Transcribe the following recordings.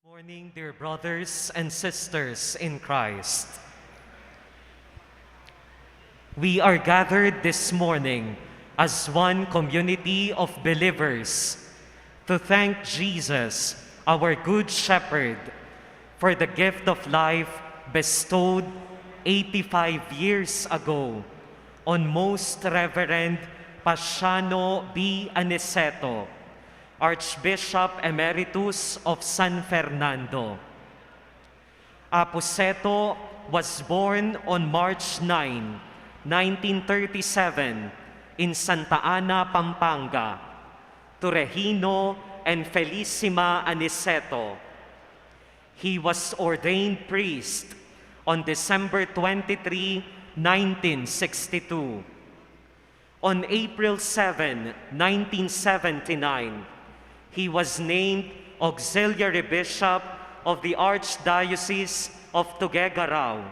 Morning, dear brothers and sisters in Christ. We are gathered this morning as one community of believers to thank Jesus, our Good Shepherd, for the gift of life bestowed 85 years ago on Most Reverend Paciano B. Aniceto, Archbishop-Emeritus of San Fernando. Apuseto was born on March 9, 1937 in Santa Ana, Pampanga, to Regino and Felicima Aniceto. He was ordained priest on December 23, 1962. On April 7, 1979, he was named Auxiliary Bishop of the Archdiocese of Tuguegarao,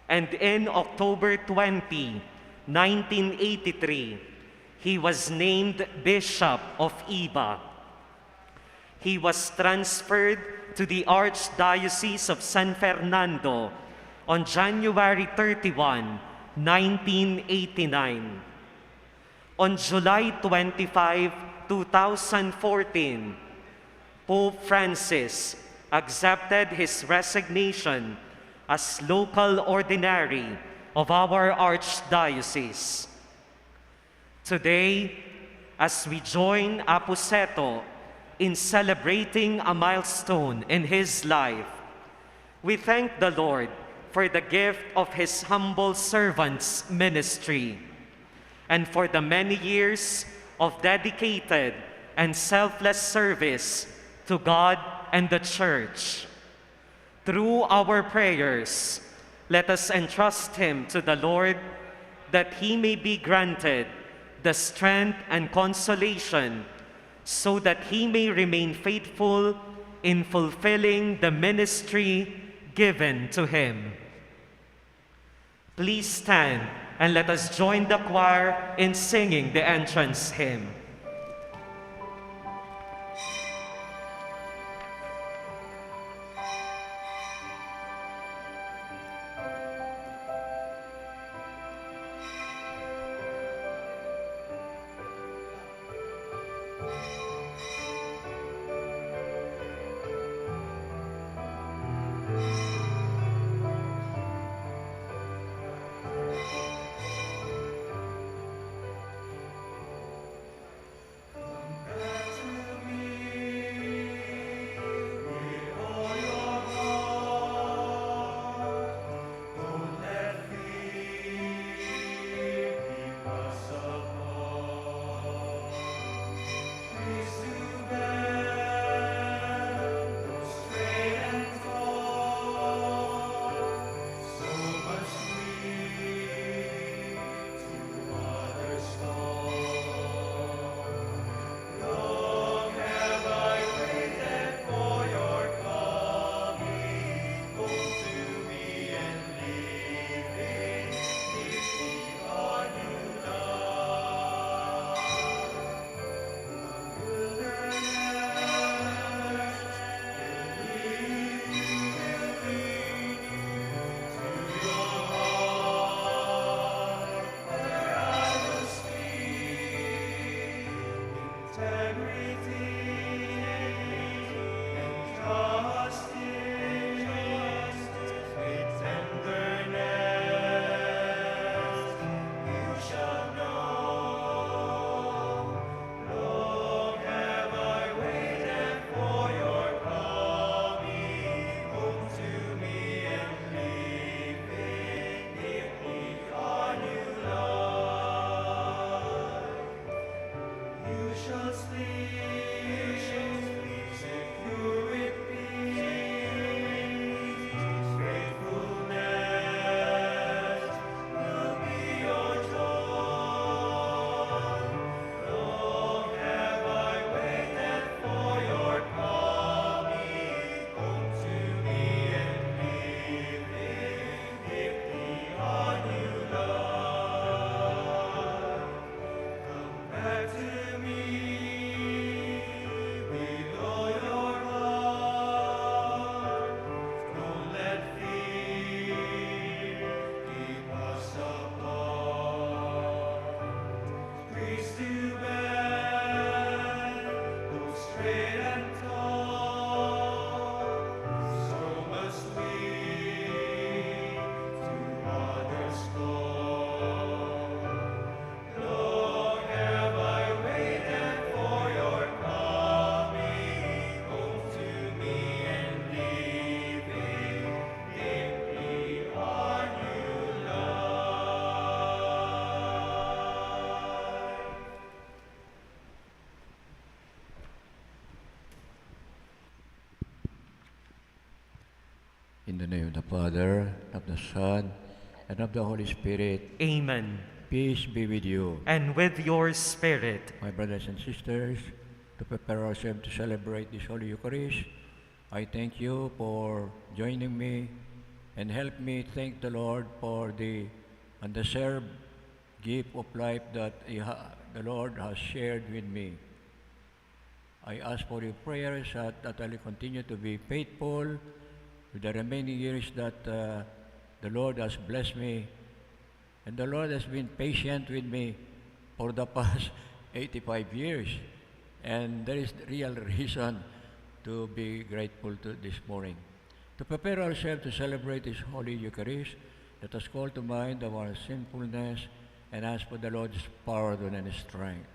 and in October 20, 1983, he was named Bishop of Iba. He was transferred to the Archdiocese of San Fernando on January 31, 1989. On July 25, 2014, Pope Francis accepted his resignation as local ordinary of our Archdiocese. Today, as we join Apuseto in celebrating a milestone in his life, we thank the Lord for the gift of his humble servant's ministry and for the many years of dedicated and selfless service to God and the Church. Through our prayers, let us entrust him to the Lord that he may be granted the strength and consolation so that he may remain faithful in fulfilling the ministry given to him. Please stand and let us join the choir in singing the entrance hymn. In the name of the Father, of the Son, and of the Holy Spirit. Amen. Peace be with you. And with your spirit. My brothers and sisters, to prepare ourselves to celebrate this Holy Eucharist, I thank you for joining me and help me thank the Lord for the undeserved gift of life that the Lord has shared with me. I ask for your prayers that I will continue to be faithful with the remaining years that the Lord has blessed me. And the Lord has been patient with me for the past 85 years. And there is real reason to be grateful to this morning. To prepare ourselves to celebrate this Holy Eucharist, let us call to mind our sinfulness and ask for the Lord's pardon and strength.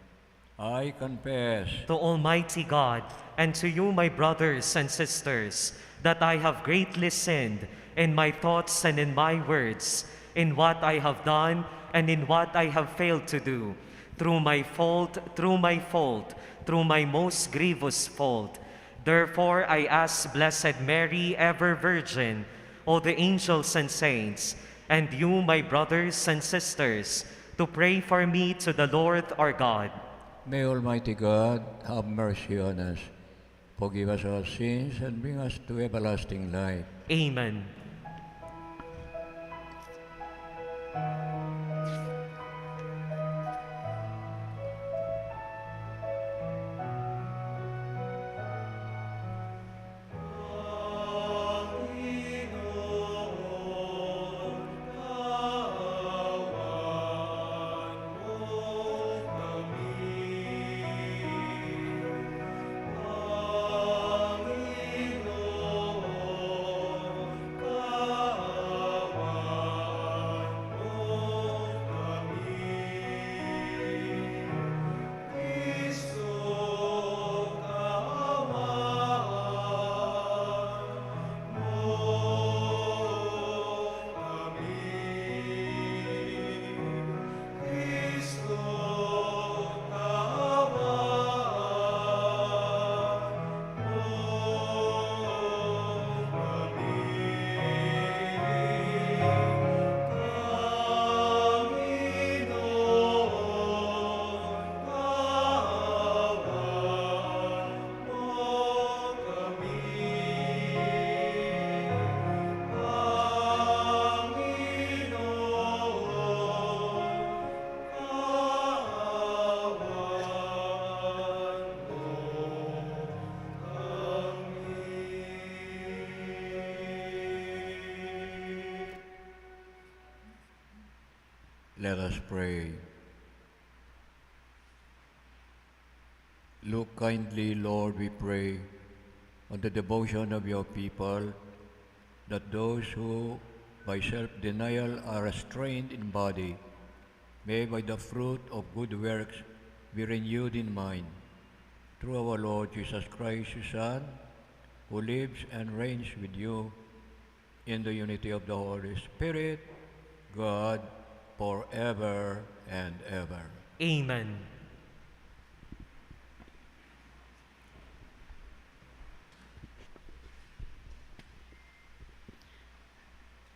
I confess to Almighty God and to you, my brothers and sisters, that I have greatly sinned in my thoughts and in my words, in what I have done and in what I have failed to do, through my fault, through my most grievous fault. Therefore, I ask Blessed Mary, ever Virgin, all the angels and saints, and you, my brothers and sisters, to pray for me to the Lord our God. May Almighty God have mercy on us, forgive us our sins, and bring us to everlasting life. Amen. Let us pray. Look kindly, Lord, we pray, on the devotion of your people, that those who by self-denial are restrained in body may by the fruit of good works be renewed in mind. Through our Lord Jesus Christ, your Son, who lives and reigns with you in the unity of the Holy Spirit, God, forever and ever. Amen.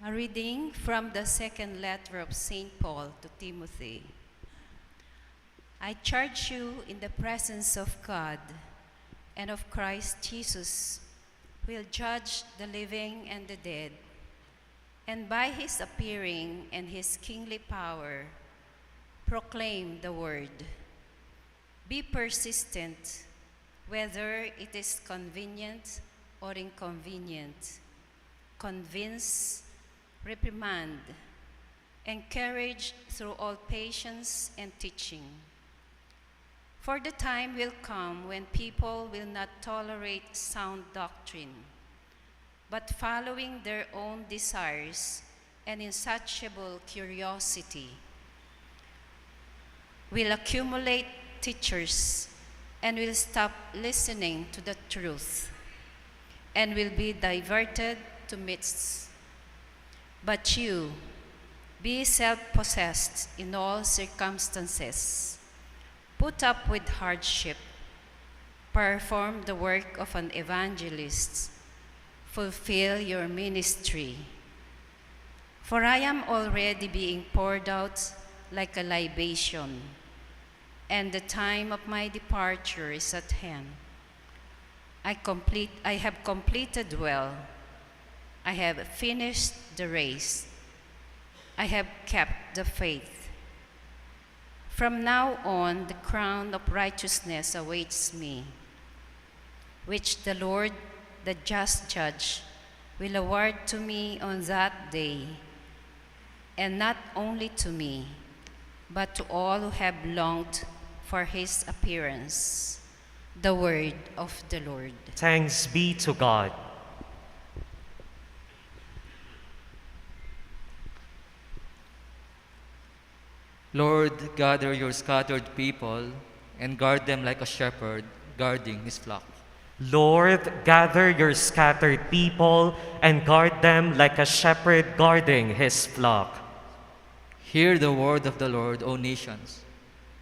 A reading from the second letter of St. Paul to Timothy. I charge you in the presence of God and of Christ Jesus, who will judge the living and the dead, and by his appearing and his kingly power, proclaim the word. Be persistent, whether it is convenient or inconvenient. Convince, reprimand, encourage through all patience and teaching. For the time will come when people will not tolerate sound doctrine, but following their own desires and insatiable curiosity, will accumulate teachers and will stop listening to the truth and will be diverted to myths. But you, be self-possessed in all circumstances, put up with hardship, perform the work of an evangelist, fulfill your ministry. For I am already being poured out like a libation, and the time of my departure is at hand. I have completed well. I have finished the race. I have kept the faith. From now on, the crown of righteousness awaits me, which the Lord, the just judge, will award to me on that day, and not only to me, but to all who have longed for his appearance. The word of the Lord. Thanks be to God. Lord, gather your scattered people and guard them like a shepherd guarding his flock. Lord, gather your scattered people and guard them like a shepherd guarding his flock. Hear the word of the Lord, O nations.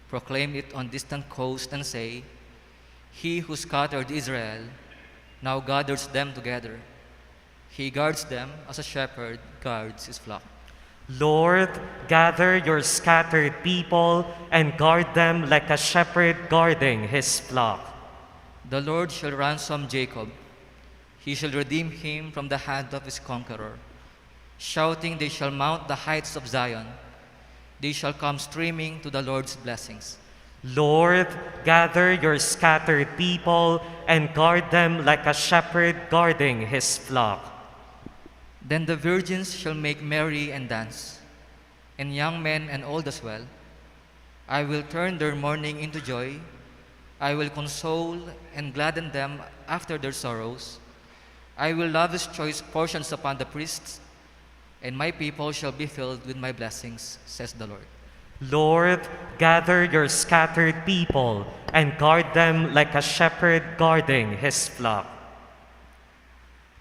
Proclaim it on distant coasts and say, He who scattered Israel now gathers them together. He guards them as a shepherd guards his flock. Lord, gather your scattered people and guard them like a shepherd guarding his flock. The Lord shall ransom Jacob. He shall redeem him from the hand of his conqueror. Shouting, they shall mount the heights of Zion. They shall come streaming to the Lord's blessings. Lord, gather your scattered people and guard them like a shepherd guarding his flock. Then the virgins shall make merry and dance, and young men and old as well. I will turn their mourning into joy. I will console and gladden them after their sorrows. I will lavish choice portions upon the priests, and my people shall be filled with my blessings, says the Lord. Lord, gather your scattered people and guard them like a shepherd guarding his flock.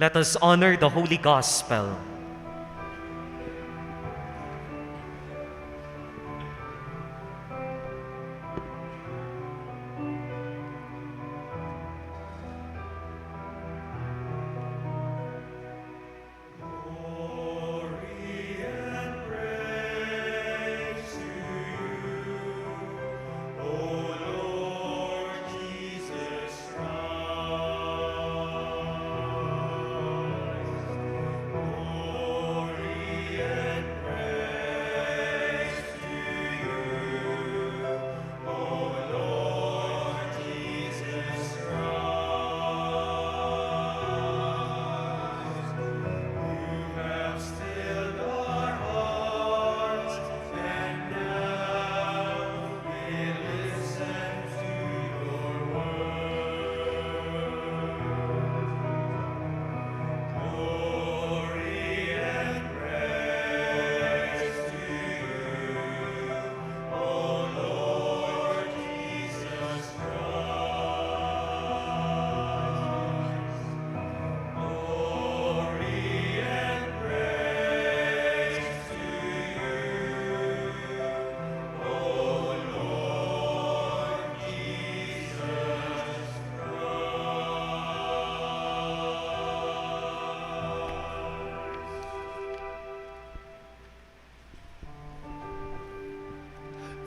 Let us honor the Holy Gospel.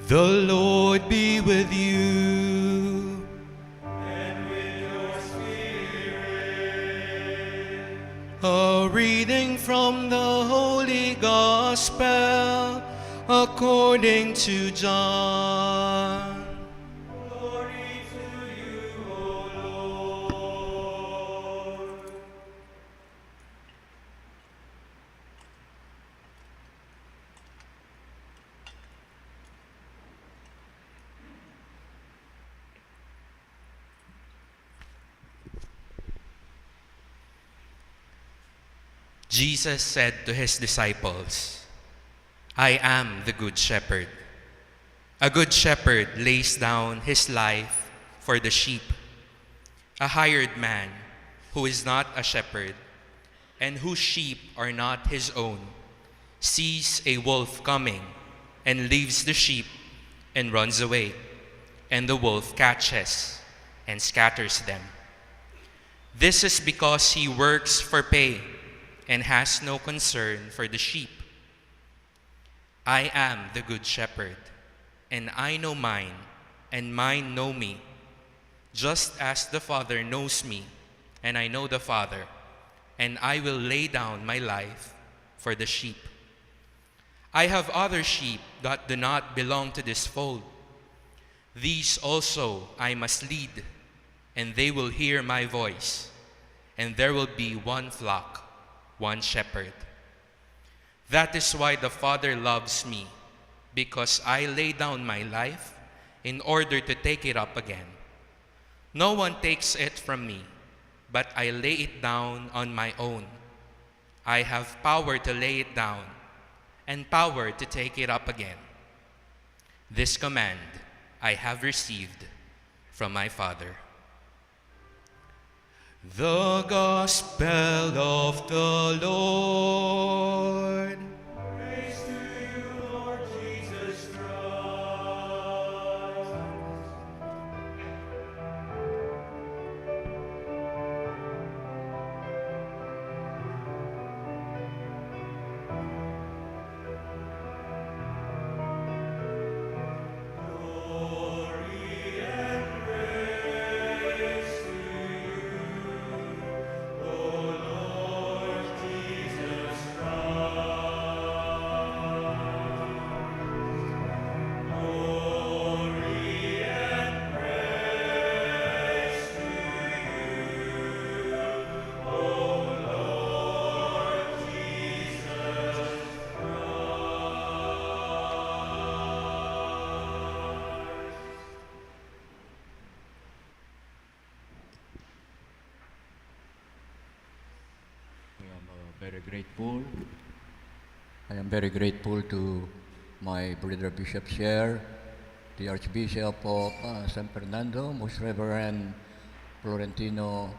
The Lord be with you. And with your spirit. A reading from the Holy Gospel according to John. Glory to you, O Lord. Jesus said to his disciples, I am the good shepherd. A good shepherd lays down his life for the sheep. A hired man who is not a shepherd and whose sheep are not his own sees a wolf coming and leaves the sheep and runs away, and the wolf catches and scatters them. This is because he works for pay and has no concern for the sheep. I am the good shepherd, and I know mine, and mine know me, just as the Father knows me, and I know the Father, and I will lay down my life for the sheep. I have other sheep that do not belong to this fold. These also I must lead, and they will hear my voice, and there will be one flock, one shepherd. That is why the Father loves me, because I lay down my life in order to take it up again. No one takes it from me, but I lay it down on my own. I have power to lay it down and power to take it up again. This command I have received from my Father. The Gospel of the Lord. Praise to you, Lord Jesus Christ. I am very grateful to my brother Bishop Chair, the Archbishop of San Fernando, Most Reverend Florentino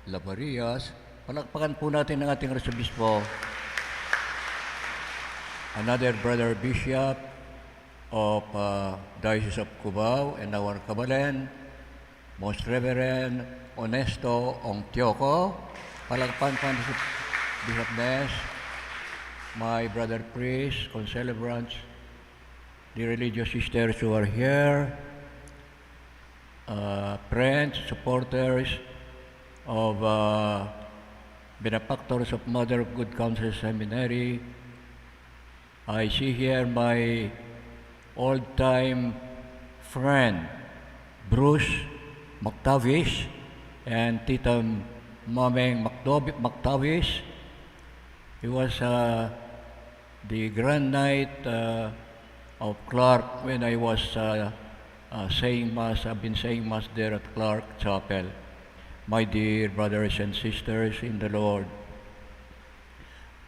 Labarias. Palakpakan po natin ang ating Archbispo. Another brother Bishop of Diocese of Cubao and our Kabalen, Most Reverend Aniceto Ongtioko. Palakpakan po Bishop Ness, my brother priests, concelebrants, the religious sisters who are here, friends, supporters of benefactors of Mother of Good Counsel Seminary. I see here my old-time friend, Bruce McTavish, and Tita Mameng McTavish. He was the grand knight of Clark when I was saying Mass. I've been saying Mass there at Clark Chapel. My dear brothers and sisters in the Lord,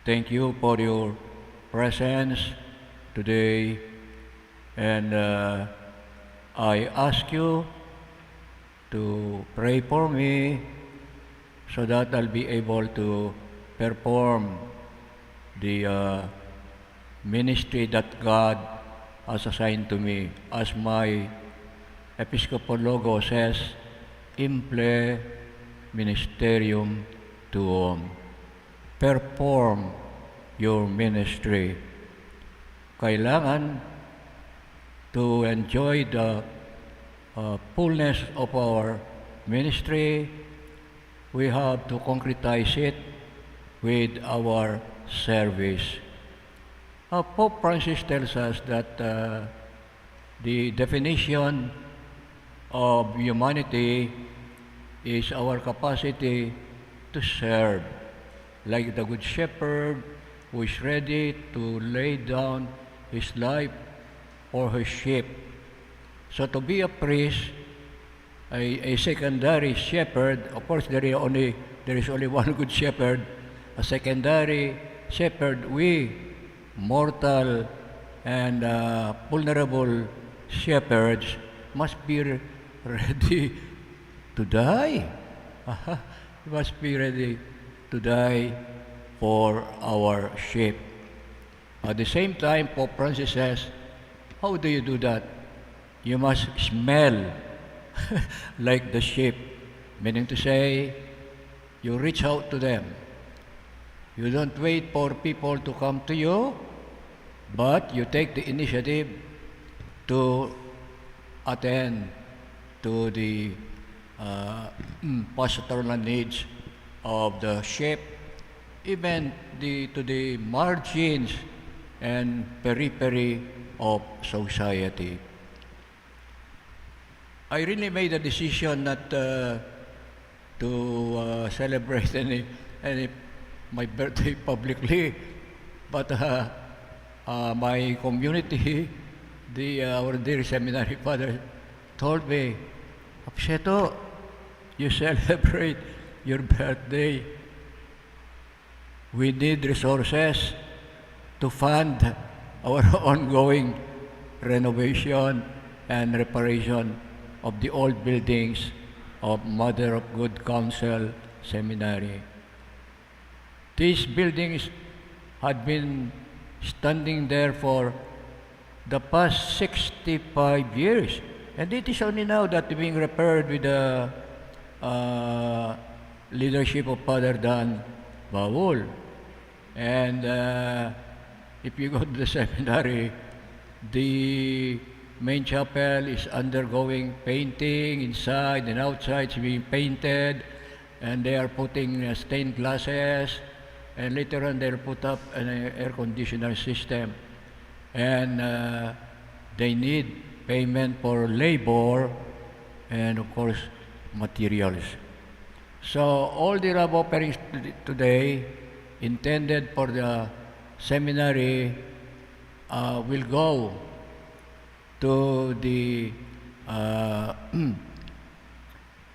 thank you for your presence today, and I ask you to pray for me so that I'll be able to perform the ministry that God has assigned to me. As my Episcopal logo says, Imple Ministerium Tuum. Perform your ministry. Kailangan to enjoy the fullness of our ministry, we have to concretize it with our service. Pope Francis tells us that the definition of humanity is our capacity to serve, like the Good Shepherd who is ready to lay down his life for his sheep. So to be a priest, a secondary shepherd, of course there is only one good shepherd. A secondary shepherd, we mortal and vulnerable shepherds must be ready to die. We must be ready to die for our sheep. At the same time, Pope Francis says, how do you do that? You must smell like the sheep, meaning to say, you reach out to them. You don't wait for people to come to you, but you take the initiative to attend to the pastoral needs of the sheep, even to the margins and periphery of society. I really made a decision not to celebrate any my birthday publicly, but my community, our dear seminary father, told me, Aniceto, you celebrate your birthday. We need resources to fund our ongoing renovation and reparation of the old buildings of Mother of Good Counsel Seminary. These buildings had been standing there for the past 65 years, and it is only now that being repaired with the leadership of Father Dan Baul. And if you go to the seminary, the main chapel is undergoing painting inside and outside. It's being painted, and they are putting stained glasses, and later on they'll put up an air conditioner system. And they need payment for labor and, of course, materials. So all the lab offerings today intended for the seminary will go to the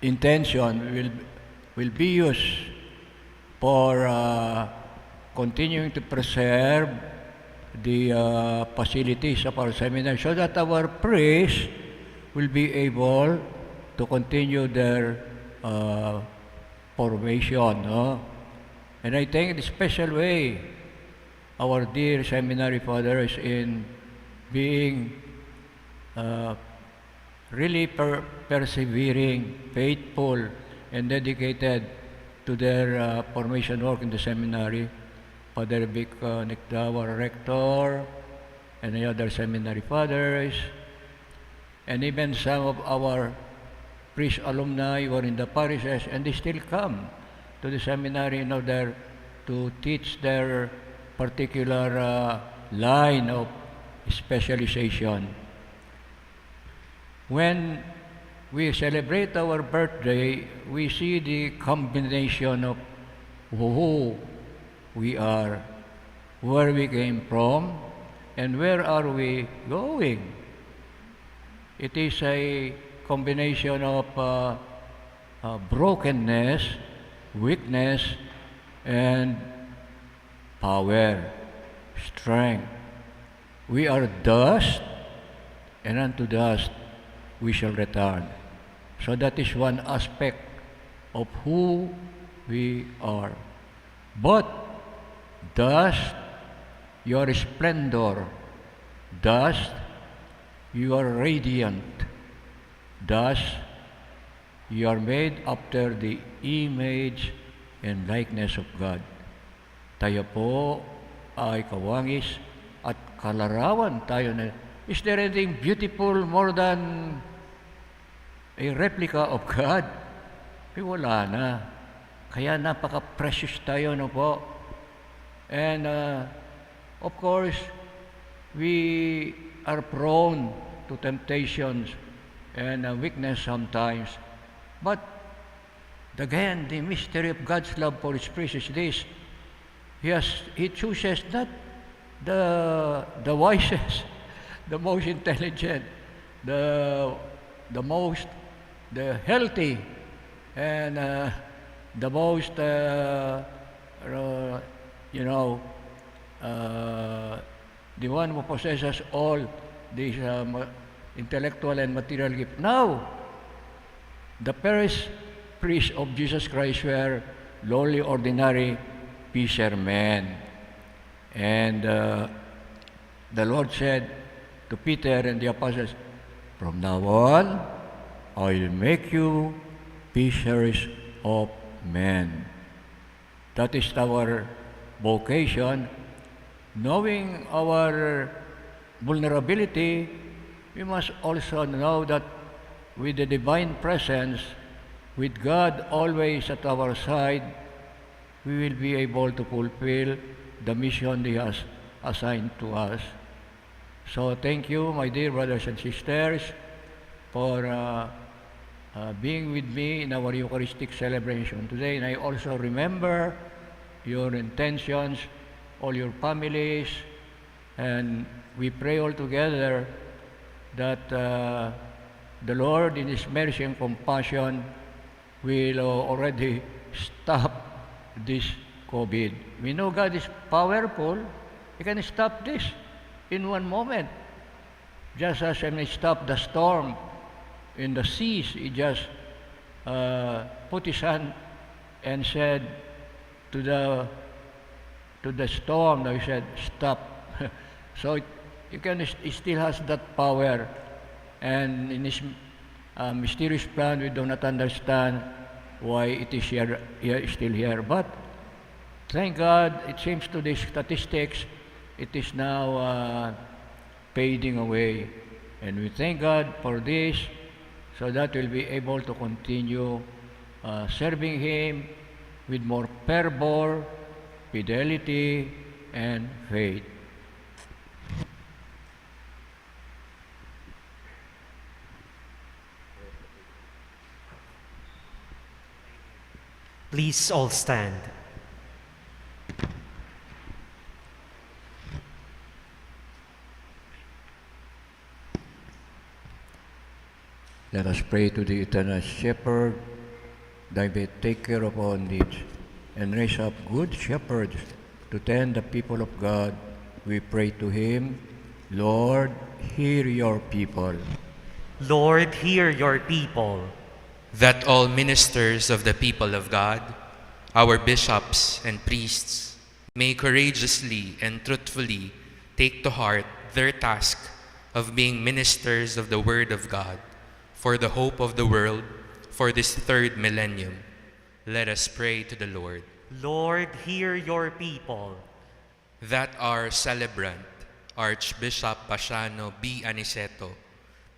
intention will be used for continuing to preserve the facilities of our seminary so that our priests will be able to continue their formation. No? And I think in a special way, our dear seminary fathers in being really persevering, faithful, and dedicated to their formation work in the seminary. Father Vic Nicdawa, rector, and the other seminary fathers, and even some of our priest alumni who are in the parishes, and they still come to the seminary in order to teach their particular line of specialization. When we celebrate our birthday, we see the combination of who we are, where we came from, and where are we going. It is a combination of brokenness, weakness, and power, strength. We are dust, and unto dust we shall return. So that is one aspect of who we are. But dust, your splendor. Dust, you are radiant. Dust, you are made after the image and likeness of God. Tayo po ay kawangis at kalarawan tayo na. Is there anything beautiful more than a replica of God? Eh, wala na. Kaya napaka-precious tayo, no po? And of course, we are prone to temptations and weakness sometimes. But again, the mystery of God's love for His priests is this. He chooses not the wisest, the most intelligent, the healthy, and the most the one who possesses all these intellectual and material gifts. Now, the first priests of Jesus Christ were lowly, ordinary fishermen. And the Lord said to Peter and the apostles, "From now on, I will make you fishers of men." That is our vocation. Knowing our vulnerability, we must also know that with the divine presence, with God always at our side, we will be able to fulfill the mission He has assigned to us. So thank you, my dear brothers and sisters, for being with me in our Eucharistic celebration today. And I also remember your intentions, all your families, and we pray all together that the Lord in His mercy and compassion will already stop this COVID. We know God is powerful. He can stop this in one moment. Just as He stopped the storm in the seas, He just put His hand and said to the storm, He said, stop. So He still has that power. And in His mysterious plan, we do not understand why it is still here. But thank God, it seems to the statistics, it is now fading away. And we thank God for this, so that we'll be able to continue serving Him with more fervor, fidelity, and faith. Please all stand. Let us pray to the eternal Shepherd, Thy may take care of our needs, and raise up good shepherds to tend the people of God. We pray to Him, Lord, hear your people. Lord, hear your people. That all ministers of the people of God, our bishops and priests, may courageously and truthfully take to heart their task of being ministers of the Word of God for the hope of the world for this third millennium. Let us pray to the Lord. Lord, hear your people. That our celebrant, Archbishop Paciano B. Aniceto,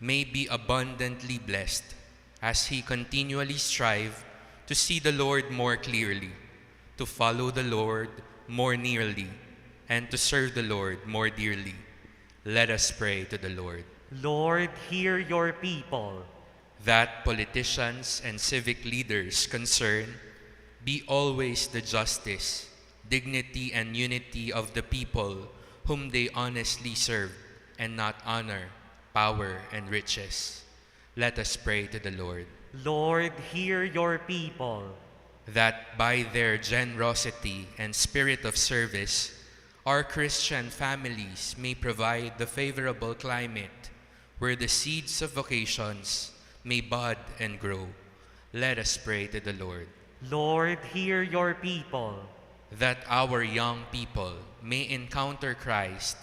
may be abundantly blessed as he continually strive to see the Lord more clearly, to follow the Lord more nearly, and to serve the Lord more dearly. Let us pray to the Lord. Lord, hear your people. That politicians and civic leaders concerned be always the justice, dignity, and unity of the people whom they honestly serve, and not honor, power, and riches. Let us pray to the Lord. Lord, hear your people. That by their generosity and spirit of service, our Christian families may provide the favorable climate where the seeds of vocations may bud and grow. Let us pray to the Lord. Lord, hear your people. That our young people may encounter Christ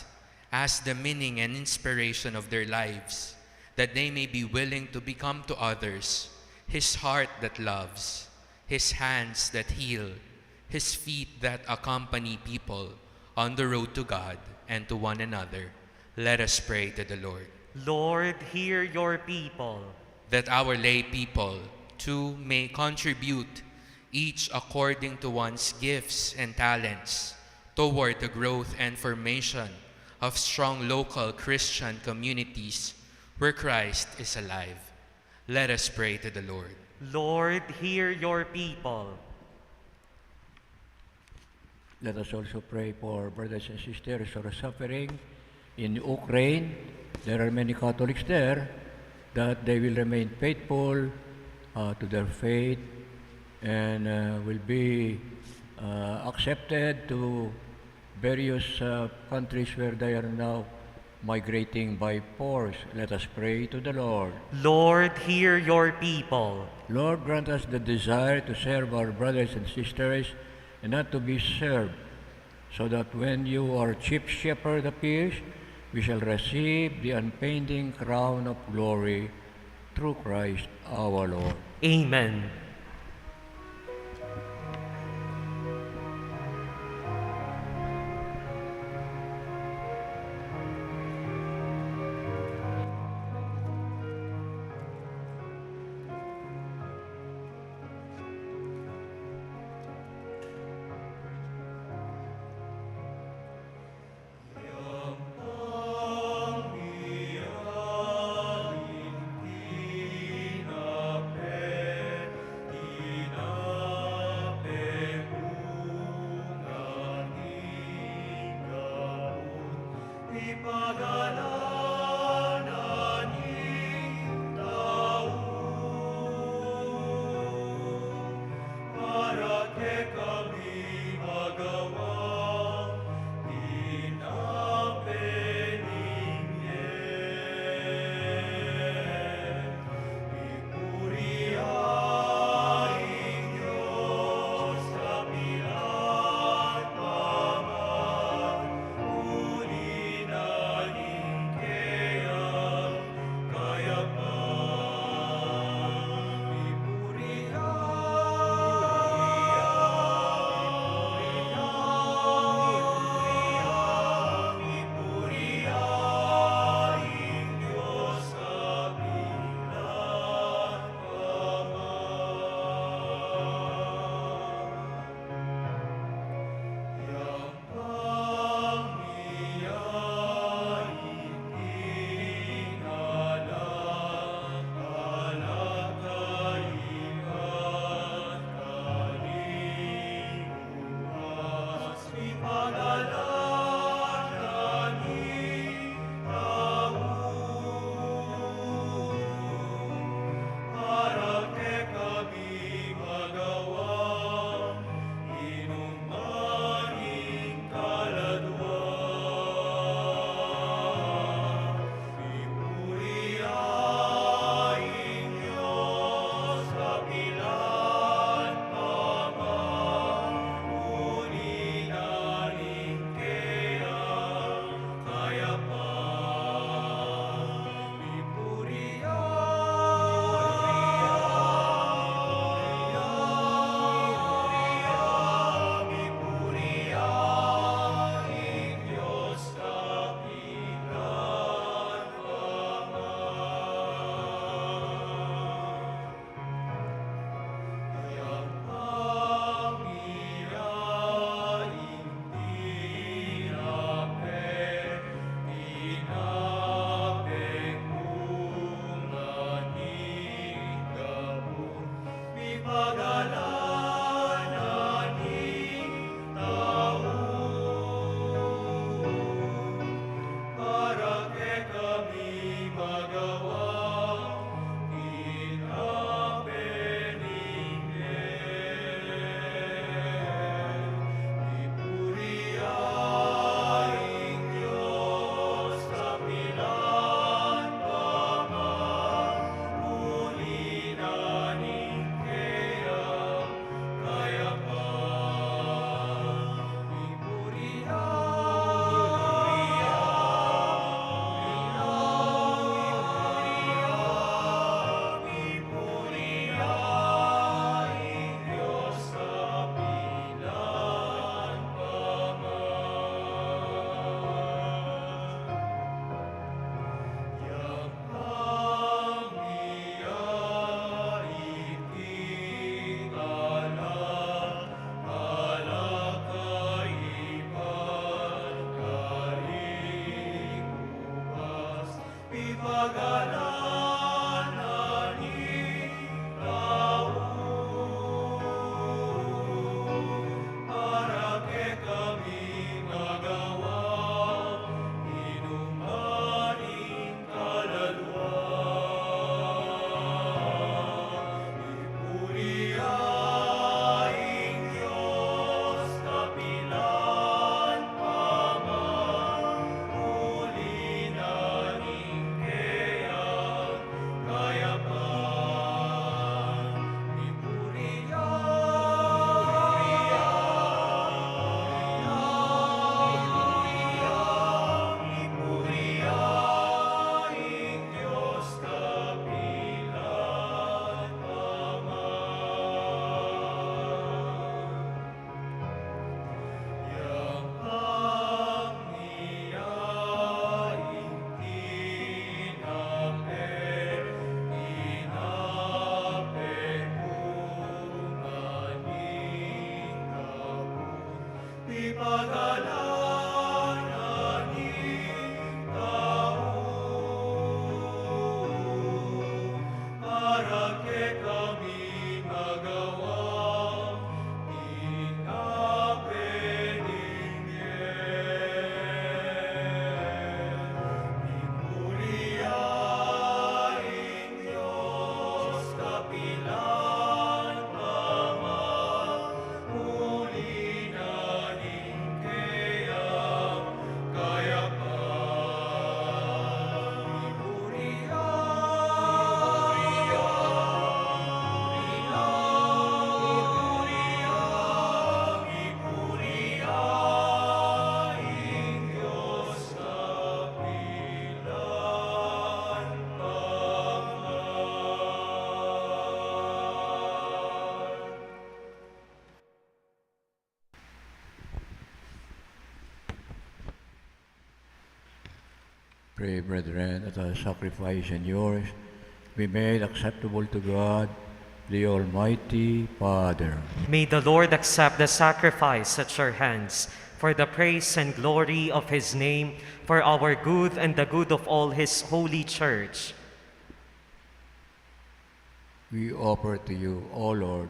as the meaning and inspiration of their lives, that they may be willing to become to others His heart that loves, His hands that heal, His feet that accompany people on the road to God and to one another. Let us pray to the Lord. Lord, hear your people. That our lay people too may contribute, each according to one's gifts and talents, toward the growth and formation of strong local Christian communities where Christ is alive. Let us pray to the Lord. Lord, hear your people. Let us also pray for brothers and sisters who are suffering in Ukraine. There are many Catholics there, that they will remain faithful to their faith and will be accepted to various countries where they are now migrating by force. Let us pray to the Lord. Lord, hear your people. Lord, grant us the desire to serve our brothers and sisters and not to be served, so that when you, our chief shepherd, appears, we shall receive the unfading crown of glory through Christ our Lord. Amen. Pray, brethren, that our sacrifice and yours be made acceptable to God, the Almighty Father. May the Lord accept the sacrifice at your hands for the praise and glory of his name, for our good and the good of all his holy church. We offer to you, O Lord,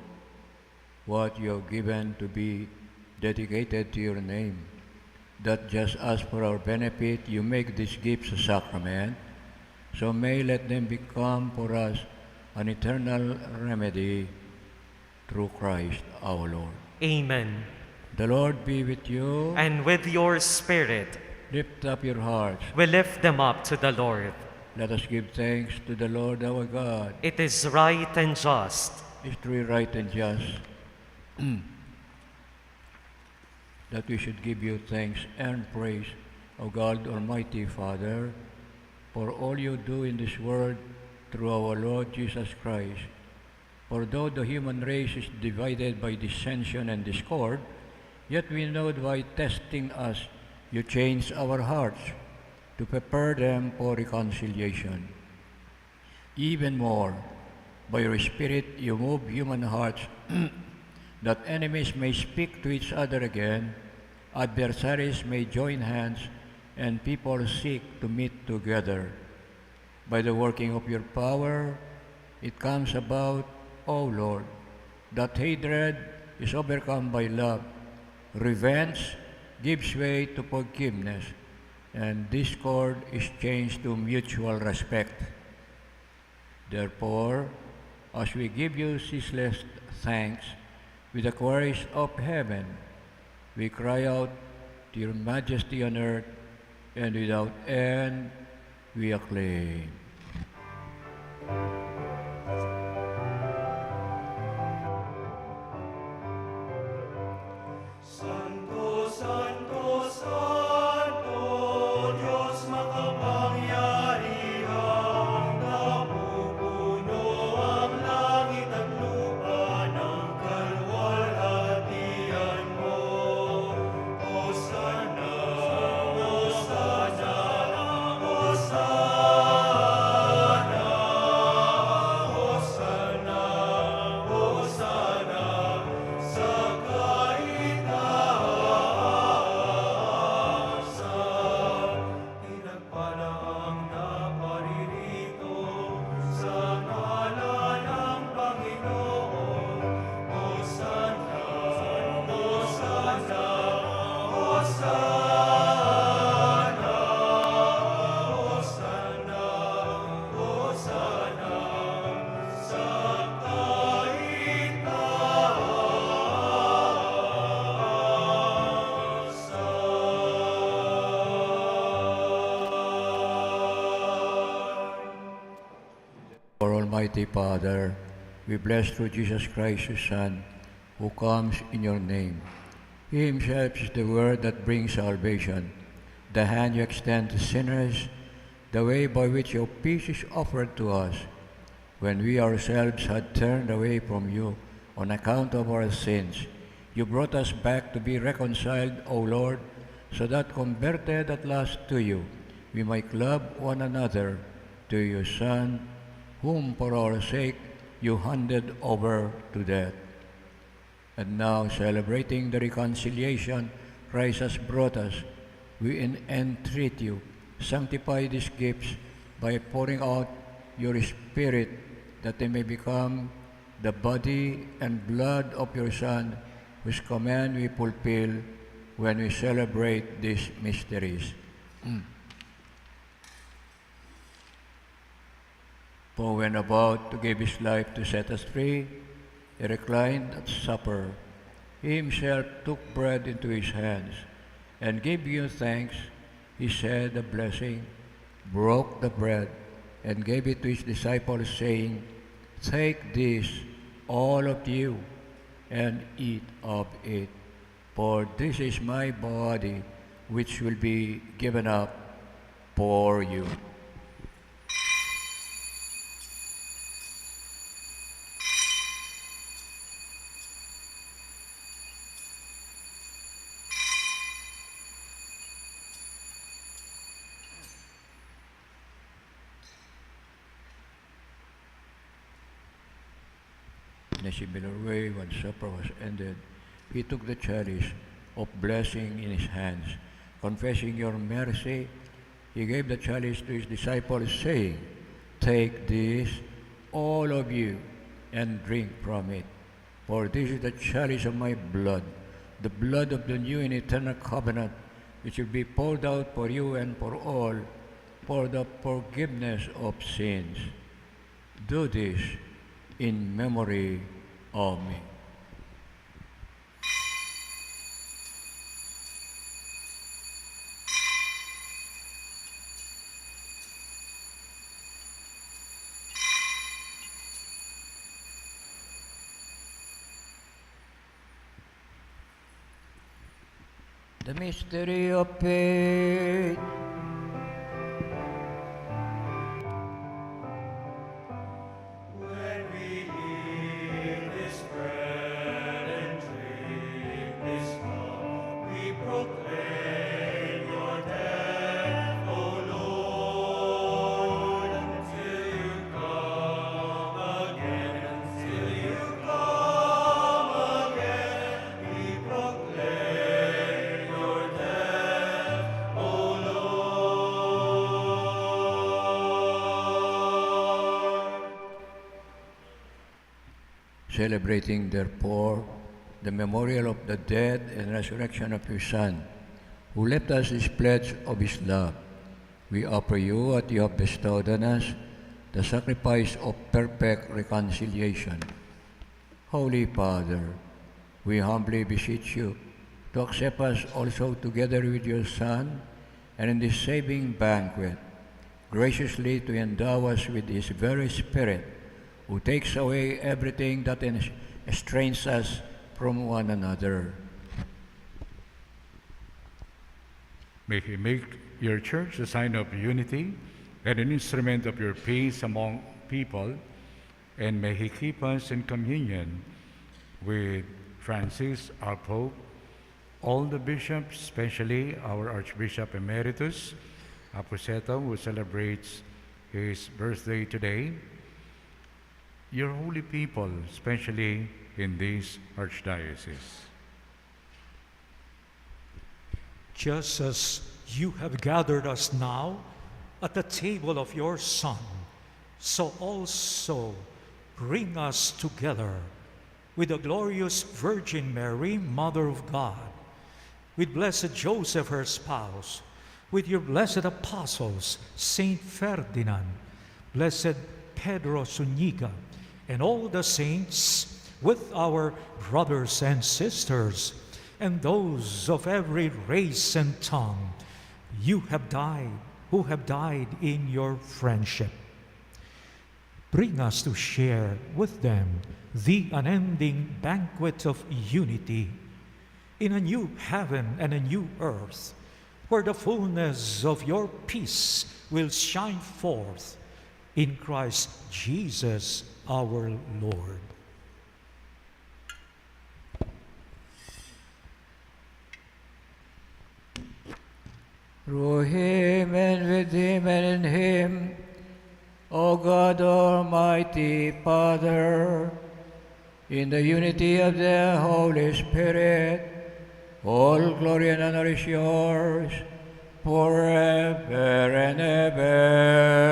what you have given to be dedicated to your name, that just as for our benefit you make these gifts a sacrament, so may let them become for us an eternal remedy through Christ our Lord. Amen. The Lord be with you. And with your spirit, Lift up your hearts. we lift them up to the Lord. Let us give thanks to the Lord our God. It is right and just. It's truly right and just that we should give you thanks and praise, O God, Almighty Father, for all you do in this world through our Lord Jesus Christ. For though the human race is divided by dissension and discord, yet we know that by testing us, you change our hearts to prepare them for reconciliation. Even more, by your Spirit you move human hearts that enemies may speak to each other again, adversaries may join hands, and people seek to meet together. By the working of your power, it comes about, O Lord, that hatred is overcome by love, revenge gives way to forgiveness, and discord is changed to mutual respect. Therefore, as we give you ceaseless thanks with the choirs of heaven, we cry out to your majesty on earth, and without end we acclaim. Santo, Santo, Santo, Diyos makapangyarihan, napupuno ang langit at lupa ng kalwalhatian mo. Hosana, Hosana, Hosana, Hosana, Hosana, sa kaitaasan. Pinagpalaang naparirito sa ngalan ng Panginoon. Hosana, Hosana, Hosana, Hosana, Hosana, sa kaitaasan. Our Almighty Father, we bless through Jesus Christ, your Son, who comes in your name. He himself is the word that brings salvation, the hand you extend to sinners, the way by which your peace is offered to us. When we ourselves had turned away from you on account of our sins, you brought us back to be reconciled, O Lord, so that converted at last to you, we might love one another to your Son, whom for our sake you handed over to death. And now, celebrating the reconciliation Christ has brought us, we entreat you, sanctify these gifts by pouring out your Spirit, that they may become the body and blood of your Son, whose command we fulfill when we celebrate these mysteries. For when about to give his life to set us free, he reclined at supper. He himself took bread into his hands, and gave you thanks. He said a blessing, broke the bread, and gave it to his disciples, saying, "Take this, all of you, and eat of it, for this is my body, which will be given up for you." In a similar way, when supper was ended, he took the chalice of blessing in his hands. Confessing your mercy, he gave the chalice to his disciples, saying, "Take this, all of you, and drink from it. For this is the chalice of my blood, the blood of the new and eternal covenant, which will be poured out for you and for all, for the forgiveness of sins. Do this in memory of me." The mystery of faith. When we eat this bread and drink this cup, we proclaim your death, O Lord, until you come again. Until you come again, we proclaim your death, O Lord. Celebrating, therefore, the memorial of the death and resurrection of your Son, who left us this pledge of his love, we offer you what you have bestowed on us, the sacrifice of perfect reconciliation. Holy Father, we humbly beseech you to accept us also together with your Son, and in this saving banquet, graciously to endow us with his very Spirit, who takes away everything that estranges us from one another. May He make your church a sign of unity and an instrument of your peace among people, and may He keep us in communion with Francis, our Pope, all the bishops, especially our Archbishop-Emeritus of Aniceto, who celebrates his birthday today, your holy people, especially in this archdiocese. Just as you have gathered us now at the table of your Son, so also bring us together with the glorious Virgin Mary, Mother of God, with blessed Joseph, her spouse, with your blessed apostles, Saint Ferdinand, blessed Pedro Zuniga, and all the saints, with our brothers and sisters, and those of every race and tongue, who have died in your friendship. Bring us to share with them the unending banquet of unity in a new heaven and a new earth, where the fullness of your peace will shine forth in Christ Jesus our Lord. Through him and with him and in him, O God Almighty Father, in the unity of the Holy Spirit, all glory and honor is yours forever and ever.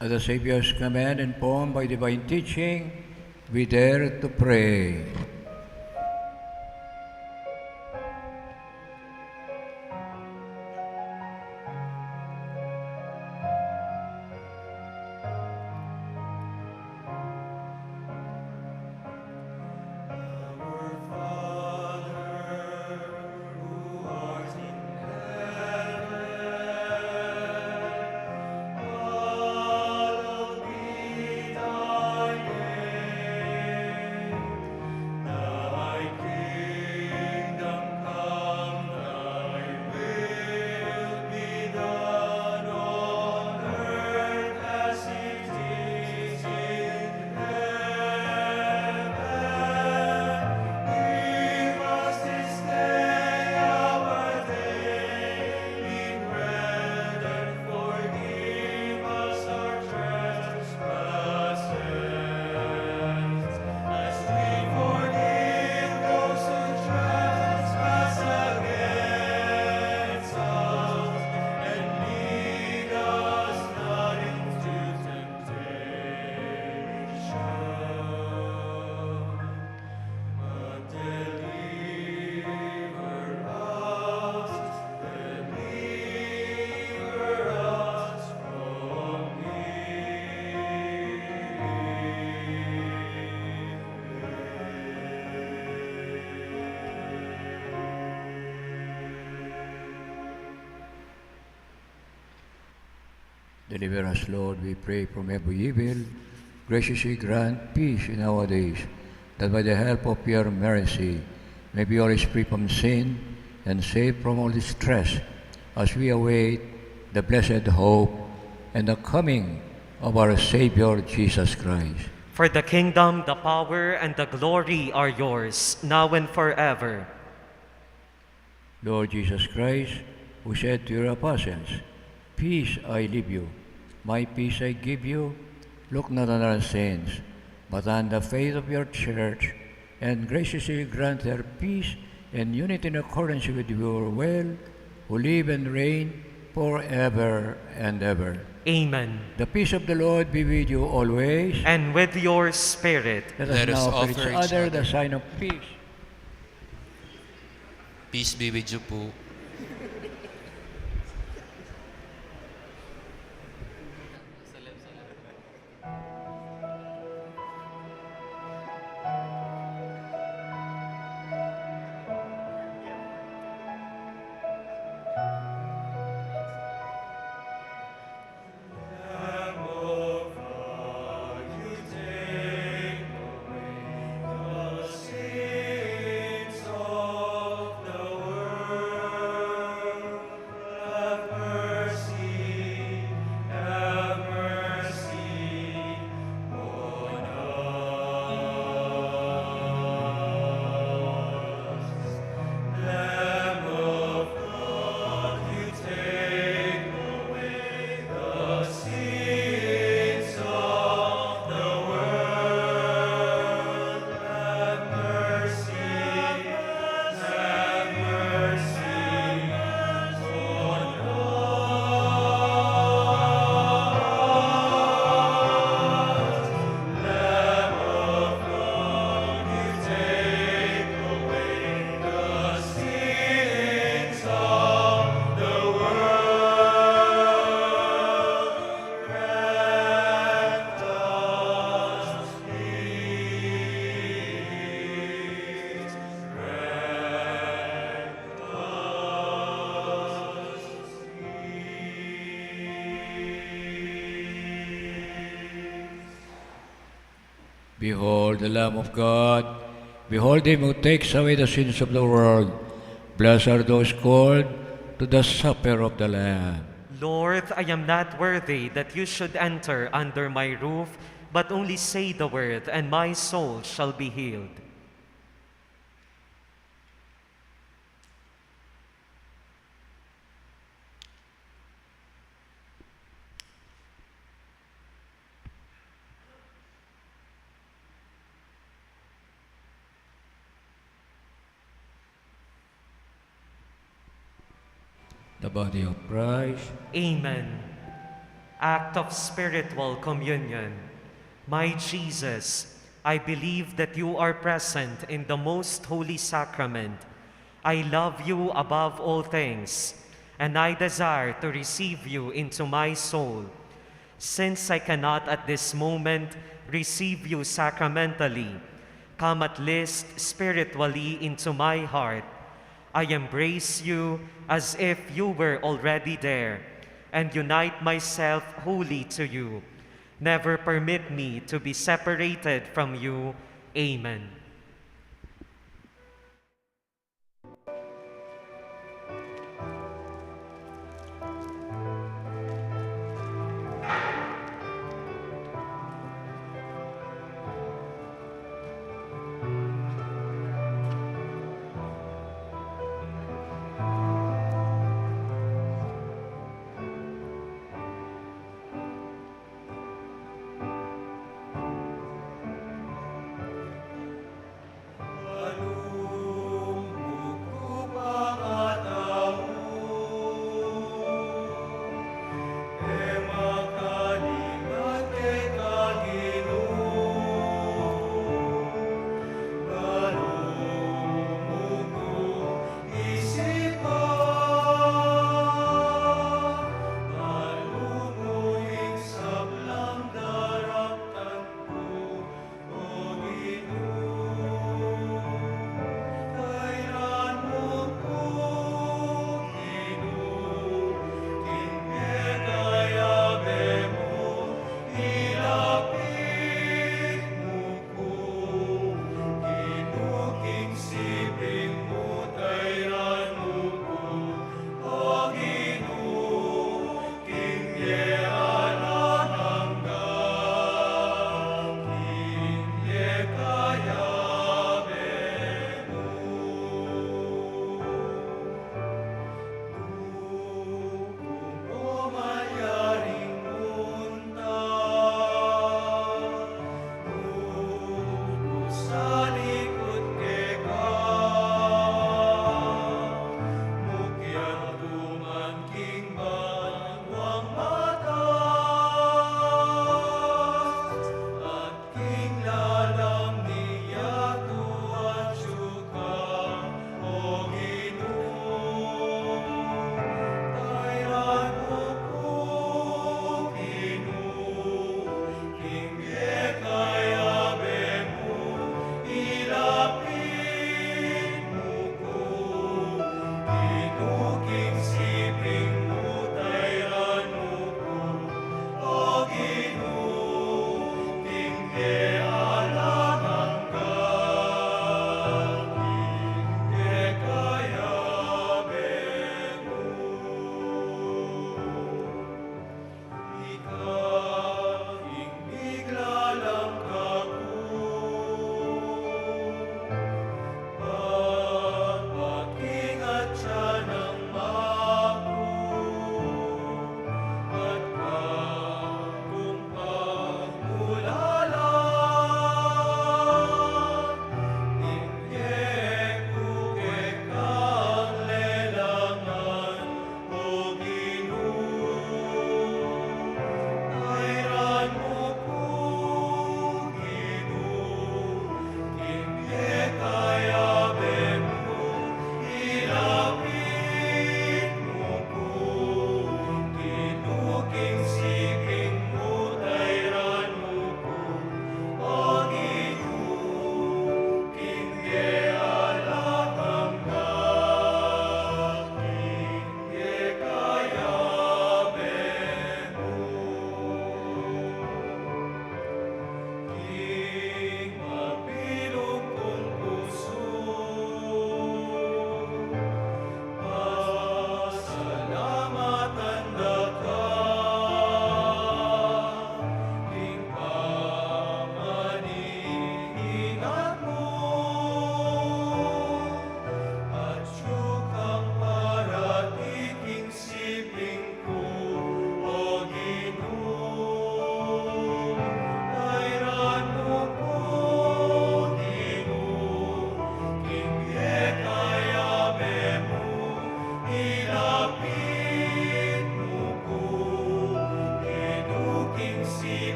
At the Savior's command, informed by divine teaching, we dare to pray. Our Father, who art in heaven, hallowed Deliver us, Lord, we pray, from every evil. Graciously grant peace in our days, that by the help of your mercy may be always free from sin and safe from all distress, as we await the blessed hope and the coming of our Savior Jesus Christ. For the kingdom, the power, and the glory are yours, now and forever. Lord Jesus Christ, who said to your apostles, "Peace I leave you, my peace I give you," look not on our sins, but on the faith of your church, and graciously grant her peace and unity in accordance with your will, who live and reign forever and ever. Amen. The peace of the Lord be with you always. And with your spirit. Let us now offer each other the sign of peace. Peace be with you po. Behold the Lamb of God. Behold him who takes away the sins of the world. Blessed are those called to the supper of the Lamb. Lord, I am not worthy that you should enter under my roof, but only say the word, and my soul shall be healed. The body of Christ. Amen. Act of spiritual communion. My Jesus, I believe that you are present in the most holy sacrament. I love you above all things, and I desire to receive you into my soul. Since I cannot at this moment receive you sacramentally, come at least spiritually into my heart. I embrace you as if you were already there, and unite myself wholly to you. Never permit me to be separated from you. Amen.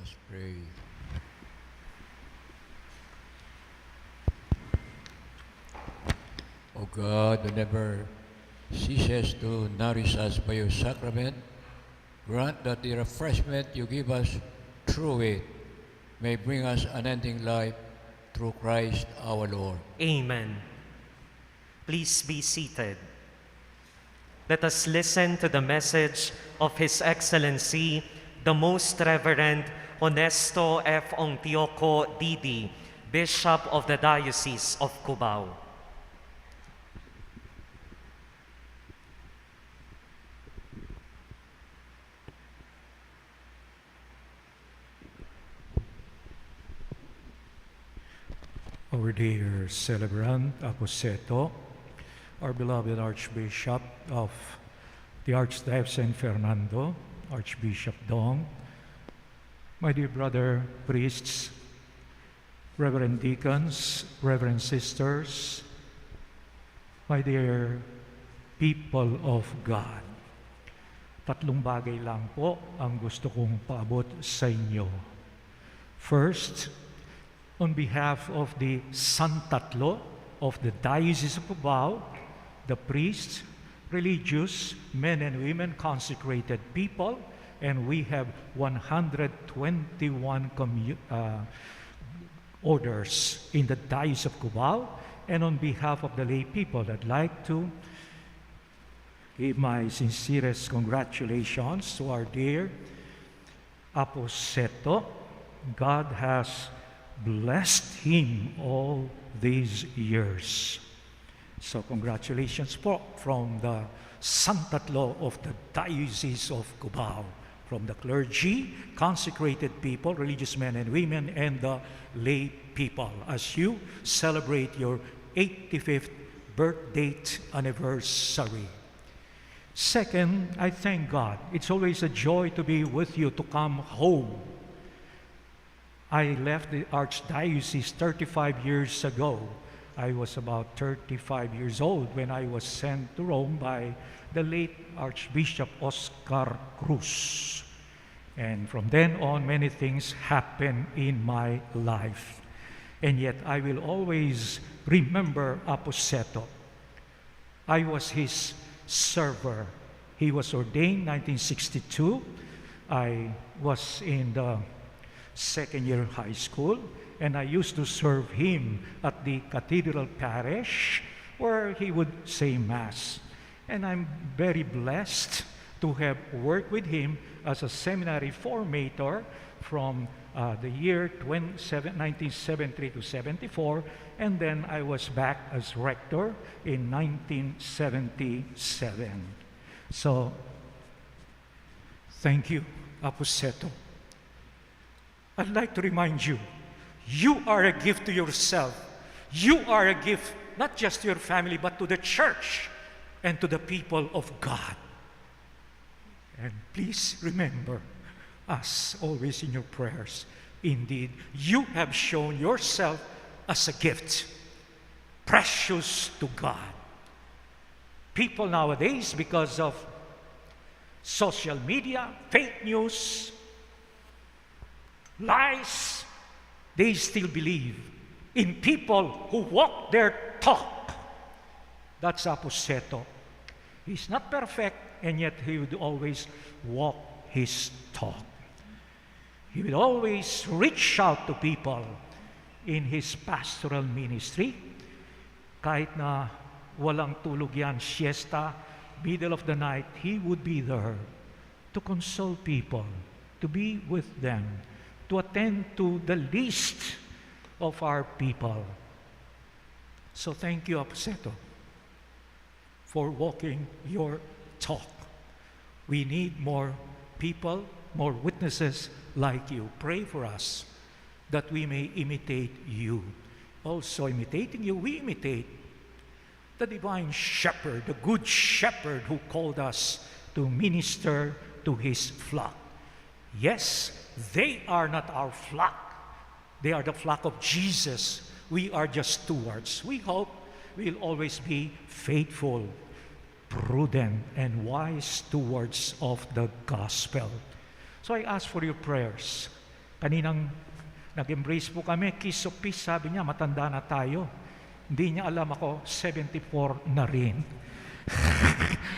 us pray. O God, who never ceases to nourish us by your sacrament, grant that the refreshment you give us through it may bring us unending life through Christ our Lord. Amen. Please be seated. Let us listen to the message of His Excellency, the Most Reverend Honesto F. Ongtioco Didi, Bishop of the Diocese of Cubao. Our dear celebrant, Aniceto, our beloved Archbishop of the Archdiocese of San Fernando, Archbishop Dong, my dear brother priests, Reverend deacons, Reverend sisters, my dear people of God. Tatlong bagay lang po ang gusto kong paabot sa inyo. First, on behalf of the Santatlo of the Diocese of Cubao, the priests, religious, men and women, consecrated people, and we have 121 orders in the Diocese of Cubao. And on behalf of the lay people, I'd like to give my sincerest congratulations to our dear Aniceto. God has blessed him all these years. So congratulations po from the Santatlo of the Diocese of Cubao, from the clergy, consecrated people, religious men and women, and the lay people as you celebrate your 85th birthday anniversary. Second, I thank God. It's always a joy to be with you, to come home. I left the Archdiocese 35 years ago. I was about 35 years old when I was sent to Rome by the late Archbishop Oscar Cruz. And from then on, many things happened in my life. And yet, I will always remember Aniceto. I was his server. He was ordained 1962. I was in the second year high school, and I used to serve him at the Cathedral Parish where he would say Mass. And I'm very blessed to have worked with him as a seminary formator from the year 1973 to 74, and then I was back as rector in 1977. So, thank you, Aniceto. I'd like to remind you, you are a gift to yourself. You are a gift not just to your family, but to the church and to the people of God. And please remember us always in your prayers. Indeed, you have shown yourself as a gift, precious to God. People nowadays, because of social media, fake news, lies, they still believe in people who walk their talk. That's Aniceto. He's not perfect, and yet he would always walk his talk. He would always reach out to people in his pastoral ministry. Kahit na walang tulog yan, siesta, middle of the night, he would be there to console people, to be with them, to attend to the least of our people. So thank you, Aniceto, for walking your talk. We need more people, more witnesses like you. Pray for us that we may imitate you. Also imitating you, we imitate the divine shepherd, the good shepherd who called us to minister to his flock. Yes, they are not our flock. They are the flock of Jesus. We are just stewards. We hope we'll always be faithful, prudent, and wise stewards of the gospel. So I ask for your prayers. Kaninang nag-embrace po kami, kiss of peace, sabi niya, matanda na tayo. Hindi niya alam ako, 74 na rin.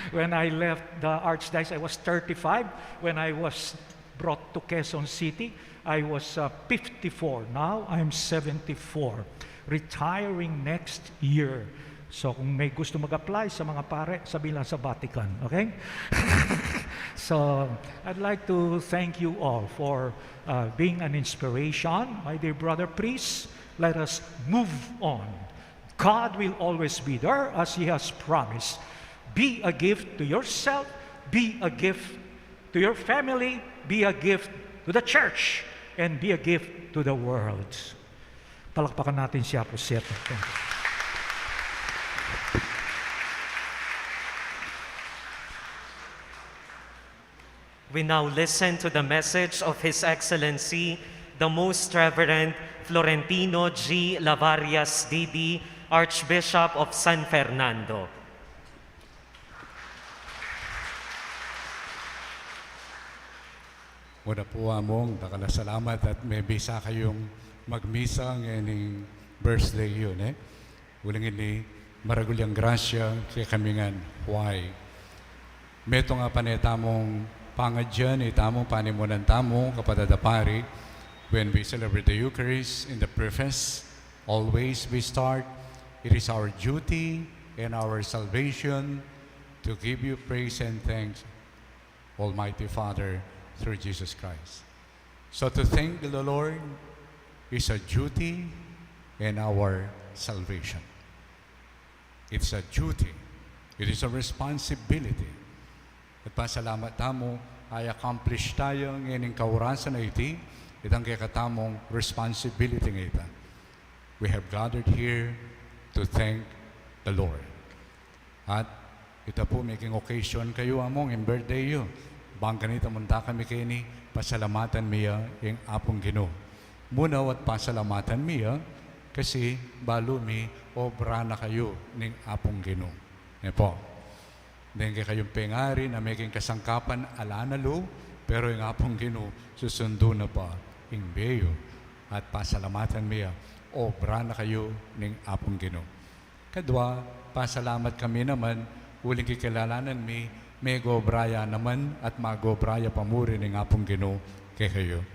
When I left the Archdiocese, I was 35. When I was brought to Quezon City, I was 54. Now, I'm 74. Retiring next year. So, kung may gusto mag-apply sa mga pare, sabihin lang sa Vatican. Okay? So, I'd like to thank you all for being an inspiration. My dear brother, please, let us move on. God will always be there as He has promised. Be a gift to yourself, be a gift to your family, be a gift to the church, and be a gift to the world. Palakpakan natin si Aniceto. Thank you. We now listen to the message of His Excellency, the Most Reverend Florentino G. Lavarias D.D., Archbishop of San Fernando. Muna po among salamat at may bisa kayong magmisa ngayon birthday yun Ulang ini maragulyang grasya kaya kami nga why. Meto nga panetamong pangadyan, itamong panimunan tamong kapadadapari when we celebrate the Eucharist in the preface, always we start, it is our duty and our salvation to give you praise and thanks, Almighty Father, through Jesus Christ. So to thank the Lord is a duty and our salvation. It's a duty. It is a responsibility. At pasalamat tamo ay accomplish tayo ngayon kaurasan na iti, itang kakatamong responsibility ng ita. We have gathered here to thank the Lord. At ito po making occasion kayo among in birthday yo. Bang ganito munta kami kayo ni pasalamatan miya yung apong Ginoo. Muna at pasalamatan miya kasi balo mi obra na kayo ng apong Ginoo. Po. Dahil kayong pengari na making kasangkapan alanalo, pero yung apong Ginoo susundo na pa yung beyo. At pasalamatan miya, obra na kayo ng apong Ginoo. Kadwa, pasalamat kami naman, uling kikilalanan mi, may gobraya naman at magobraya pamuri ng apong Ginoo kay kayo.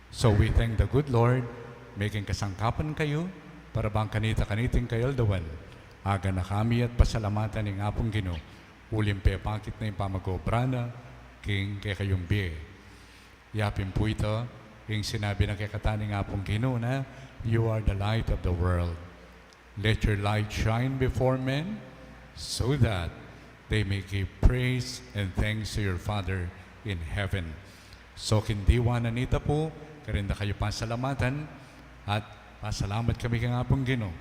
So we thank the good Lord, making kasangkapan kayo, para bang kanita-kaniting kayo dawal. Aga na kami at pasalamatan ng apong Ginoo. Ulim pepakit na yung pamagobra na, king kay kayong biye. Yapin po ito, yung sinabi ng kekataning apong Ginoo na, you are the light of the world. Let your light shine before men, so that they may give praise and thanks to your Father in heaven. So, kindiwanan nita po, karinda kayo pasalamatan, at pasalamat kami kang apong Ginoo,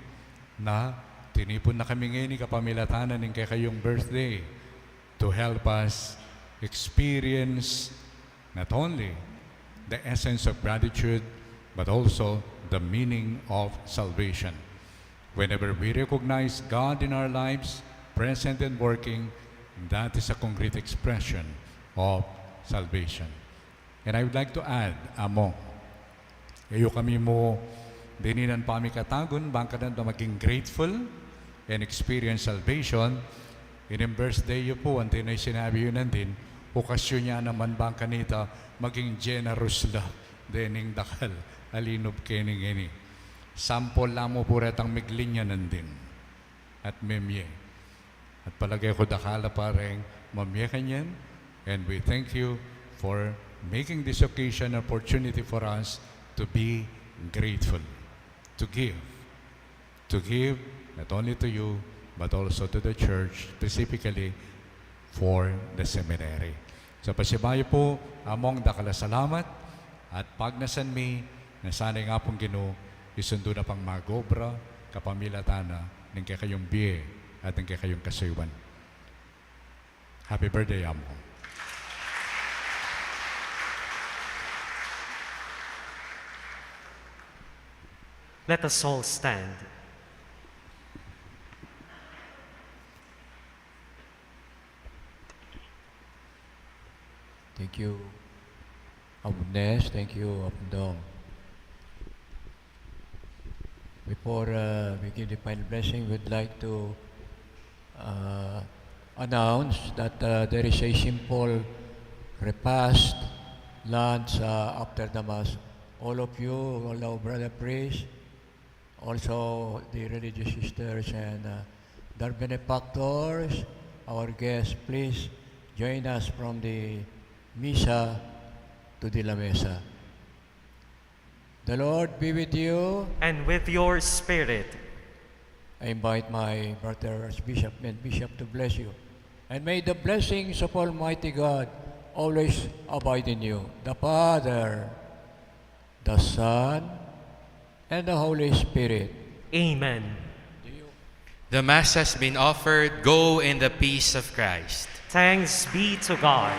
na tinipon na kami ngayon kapamilatanan ng kayong birthday to help us experience not only the essence of gratitude, but also the meaning of salvation. Whenever we recognize God in our lives, present and working, that is a concrete expression of salvation. And I would like to add, among, kayo kami mo, dininan pa kami katagon, bangkadan na maging grateful and experience salvation. In yung birthday yun po, ang tinay sinabi yun nandin, okasyon niya naman bangkanita, maging generous la, dening dakal, alinob kening ini. Sample lang mo po retang miglinya nandin, at memye. At palagay ko dakala pareng mamye kanyan, and we thank you for making this occasion an opportunity for us to be grateful, to give not only to you, but also to the church, specifically for the seminary. So pasibayo po, among dakala salamat, at pagnasan mi, na sana'y nga pong Ginoo, isundo na pang magobra, kapamilatana, ng kayong biye, at ng kayong kasaywan. Happy birthday, Amo. Let us all stand. Thank you. Abnes. Thank you, Abdong. Before we give the final blessing, we'd like to announce that there is a simple repast lunch after the Mass. All of you, all our brother priests, also the religious sisters and their benefactors, our guests, please join us from the Misa to the La Mesa. The Lord be with you. And with your spirit. I invite my brother Archbishop and Bishop to bless you. And may the blessings of Almighty God always abide in you. The Father, the Son, and the Holy Spirit. Amen. The Mass has been offered. Go in the peace of Christ. Thanks be to God.